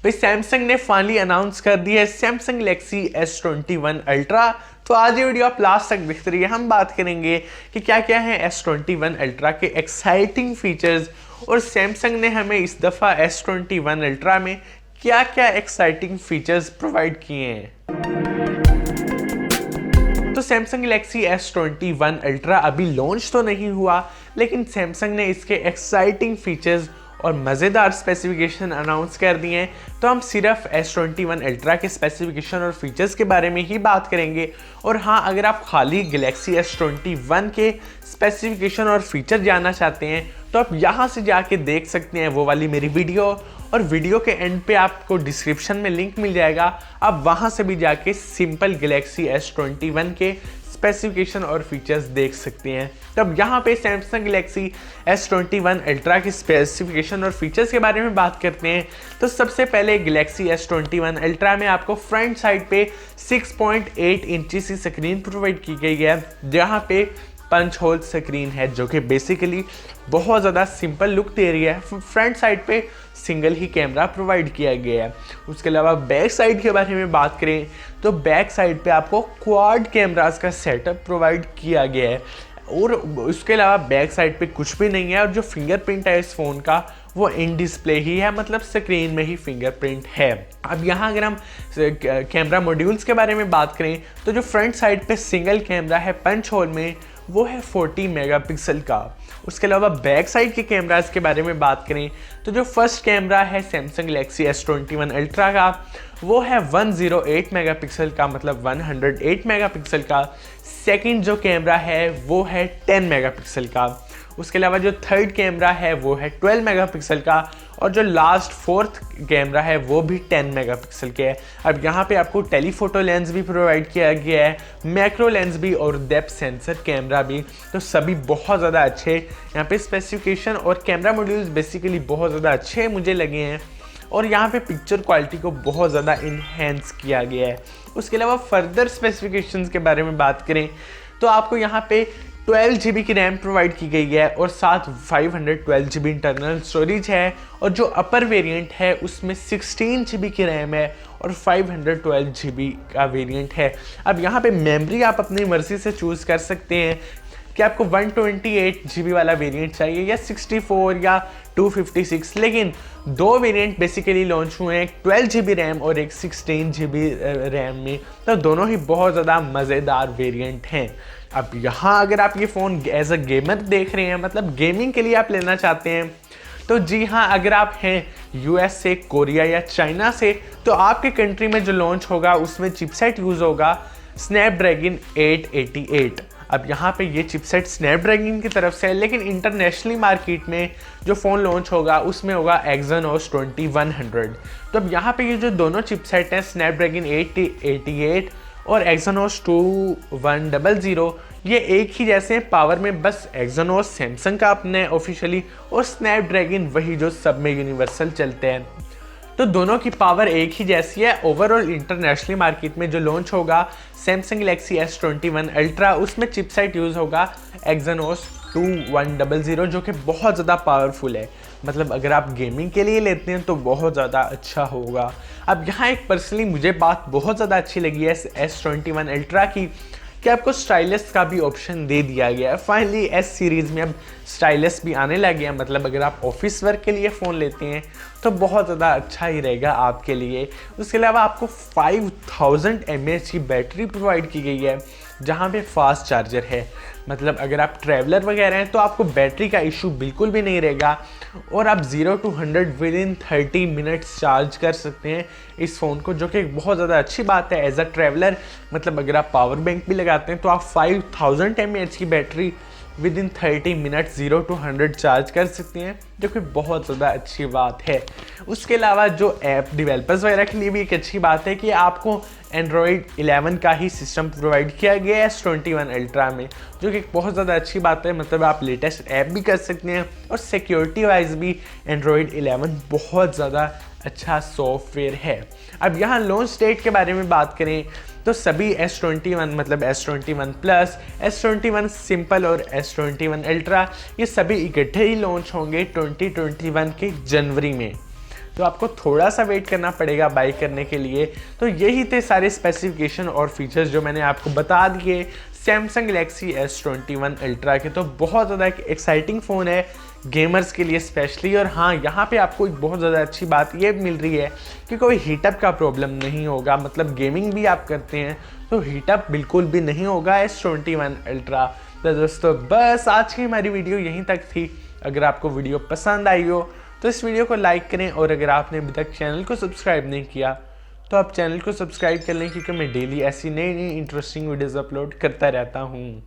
भाई सैमसंग ने finally announce कर दिया है सैमसंग गैलेक्सी S21 अल्ट्रा। तो आज ये वीडियो आप लास्ट तक देखते रहिए। हम बात करेंगे कि क्या क्या है S21 अल्ट्रा के एक्साइटिंग फीचर्स और सैमसंग ने हमें इस दफ़ा S21 अल्ट्रा में क्या क्या एक्साइटिंग फीचर्स प्रोवाइड किए हैं। तो सैमसंग गैलेक्सी S21 अल्ट्रा अभी लॉन्च तो नहीं हुआ, लेकिन सैमसंग ने इसके एक्साइटिंग फीचर्स और मज़ेदार स्पेसिफिकेशन अनाउंस कर दिए हैं। तो हम सिर्फ S21 अल्ट्रा के स्पेसिफिकेशन और फीचर्स के बारे में ही बात करेंगे। और हाँ, अगर आप खाली गैलेक्सी S21 के स्पेसिफिकेशन और फीचर जानना चाहते हैं तो आप यहाँ से जाके देख सकते हैं वो वाली मेरी वीडियो, और वीडियो के एंड पे आपको डिस्क्रिप्शन में लिंक मिल जाएगा। आप वहाँ से भी जाके सिंपल गैलेक्सी S21 के स्पेसिफिकेशन और फीचर्स देख सकते हैं। तब यहाँ पे सैमसंग गैलेक्सी S21 अल्ट्रा की स्पेसिफिकेशन और फीचर्स के बारे में बात करते हैं। तो सबसे पहले गैलेक्सी S21 अल्ट्रा में आपको फ्रंट साइड पे 6.8 इंची की स्क्रीन प्रोवाइड की गई है, जहाँ पे पंच होल स्क्रीन है जो कि बेसिकली बहुत ज़्यादा सिंपल लुक दे रही है। फ्रंट साइड पे सिंगल ही कैमरा प्रोवाइड किया गया है। उसके अलावा बैक साइड के बारे में बात करें तो बैक साइड पे आपको क्वाड कैमरास का सेटअप प्रोवाइड किया गया है, और उसके अलावा बैक साइड पे कुछ भी नहीं है। और जो फिंगरप्रिंट है इस फ़ोन का वो इन डिस्प्ले ही है, मतलब स्क्रीन में ही फिंगरप्रिंट है। अब यहाँ अगर हम कैमरा मॉड्यूल्स के बारे में बात करें तो जो फ्रंट साइड पे सिंगल कैमरा है पंच होल में वो है 40 मेगापिक्सल का। उसके अलावा बैक साइड के कैमरास के बारे में बात करें तो जो फर्स्ट कैमरा है सैमसंग गैलेक्सी S21 अल्ट्रा का वो है 108 मेगापिक्सल का, मतलब 108 मेगापिक्सल का। सेकंड जो कैमरा है वो है 10 मेगापिक्सल का। उसके अलावा जो थर्ड कैमरा है वो है 12 मेगापिक्सल का, और जो लास्ट फोर्थ कैमरा है वो भी 10 मेगापिक्सल के है। अब यहाँ पे आपको टेलीफोटो लेंस भी प्रोवाइड किया गया है, मैक्रो लेंस भी और डेप्थ सेंसर कैमरा भी। तो सभी बहुत ज़्यादा अच्छे यहाँ पे स्पेसिफिकेशन और कैमरा मॉड्यूल्स बेसिकली बहुत ज़्यादा अच्छे मुझे लगे हैं, और यहाँ पे पिक्चर क्वालिटी को बहुत ज़्यादा इन्हेंस किया गया है। उसके अलावा फर्दर स्पेसिफिकेशंस के बारे में बात करें तो आपको यहाँ पे 12 GB की रैम प्रोवाइड की गई है, और साथ 512 GB इंटरनल स्टोरेज है। और जो अपर वेरिएंट है उसमें 16 GB की रैम है और 512 GB का वेरिएंट है। अब यहाँ पे मेमोरी आप अपनी मर्जी से चूज़ कर सकते हैं कि आपको 128 GB वाला वेरिएंट चाहिए या 64 या 256, लेकिन दो वेरिएंट बेसिकली लॉन्च हुए हैं, एक 12 GB रैम और एक 16 GB रैम में। तो दोनों ही बहुत ज़्यादा मज़ेदार वेरिएंट हैं। अब यहाँ अगर आप ये फ़ोन एज अ गेमर देख रहे हैं, मतलब गेमिंग के लिए आप लेना चाहते हैं, तो जी हाँ, अगर आप हैं US से, कोरिया या चाइना से, तो आपके कंट्री में जो लॉन्च होगा उसमें चिपसेट यूज़ होगा स्नैपड्रैगन 888। अब यहाँ पे ये चिपसेट स्नैपड्रैगन की तरफ से है, लेकिन इंटरनेशनली मार्केट में जो फ़ोन लॉन्च होगा उसमें होगा Exynos 2100। तो अब यहाँ पे ये जो दोनों चिपसेट हैं स्नैपड्रैगन 888 और Exynos 2100, ये एक ही जैसे हैं पावर में, बस Exynos सैमसंग का अपने ऑफिशियली और स्नैपड्रैगन वही जो सब में यूनिवर्सल चलते हैं। तो दोनों की पावर एक ही जैसी है। ओवरऑल इंटरनेशनली मार्केट में जो लॉन्च होगा सैमसंग गैलेक्सी S21 अल्ट्रा, उसमें चिपसेट यूज़ होगा Exynos 2100, जो कि बहुत ज़्यादा पावरफुल है। मतलब अगर आप गेमिंग के लिए लेते हैं तो बहुत ज़्यादा अच्छा होगा। अब यहाँ एक पर्सनली मुझे बात बहुत ज़्यादा अच्छी लगी है S21 अल्ट्रा की, कि आपको स्टाइलस का भी ऑप्शन दे दिया गया है। फाइनली S सीरीज़ में अब स्टाइलस भी आने लगे हैं, मतलब अगर आप ऑफिस वर्क के लिए फ़ोन लेते हैं तो बहुत ज़्यादा अच्छा ही रहेगा आपके लिए। उसके अलावा आपको 5000 mAh की बैटरी प्रोवाइड की गई है, जहाँ पे फास्ट चार्जर है। मतलब अगर आप ट्रैवलर वगैरह हैं तो आपको बैटरी का इशू बिल्कुल भी नहीं रहेगा, और आप 0 to 100 with in 30 minutes charge कर सकते हैं इस फ़ोन को, जो कि एक बहुत ज़्यादा अच्छी बात है एज अ ट्रैवलर। मतलब अगर आप पावर बैंक भी लगाते हैं तो आप 5000 mAh की battery with in 30 minute 0 to 100 charge कर सकते हैं, जो कि बहुत ज़्यादा अच्छी बात है। उसके अलावा जो ऐप डेवलपर्स वगैरह के लिए भी एक अच्छी बात है कि आपको Android 11 का ही सिस्टम प्रोवाइड किया गया है S21 अल्ट्रा में, जो कि बहुत ज़्यादा अच्छी बात है। मतलब आप लेटेस्ट ऐप भी कर सकते हैं, और सिक्योरिटी वाइज भी Android 11 बहुत ज़्यादा अच्छा सॉफ्टवेयर है। अब यहाँ लॉन्च डेट के बारे में बात करें तो सभी S21 मतलब S21 प्लस, S21 सिंपल और S21 अल्ट्रा, ये सभी इकट्ठे ही लॉन्च होंगे 2021 के जनवरी में। तो आपको थोड़ा सा वेट करना पड़ेगा बाई करने के लिए। तो यही थे सारे स्पेसिफिकेशन और फीचर्स जो मैंने आपको बता दिए सैमसंग गैलेक्सी S21 अल्ट्रा के। तो बहुत ज़्यादा एक्साइटिंग फ़ोन है गेमर्स के लिए स्पेशली। और हाँ, यहाँ पे आपको एक बहुत ज़्यादा अच्छी बात ये मिल रही है कि कोई हीटअप का प्रॉब्लम नहीं होगा, मतलब गेमिंग भी आप करते हैं तो हीटअप बिल्कुल भी नहीं होगा S21 अल्ट्रा। तो दोस्तों बस आज की हमारी वीडियो यहीं तक थी। अगर आपको वीडियो पसंद आई हो तो इस वीडियो को लाइक करें, और अगर आपने अभी तक चैनल को सब्सक्राइब नहीं किया तो आप चैनल को सब्सक्राइब कर लें, क्योंकि मैं डेली ऐसी नई नई इंटरेस्टिंग वीडियोज़ अपलोड करता रहता हूँ।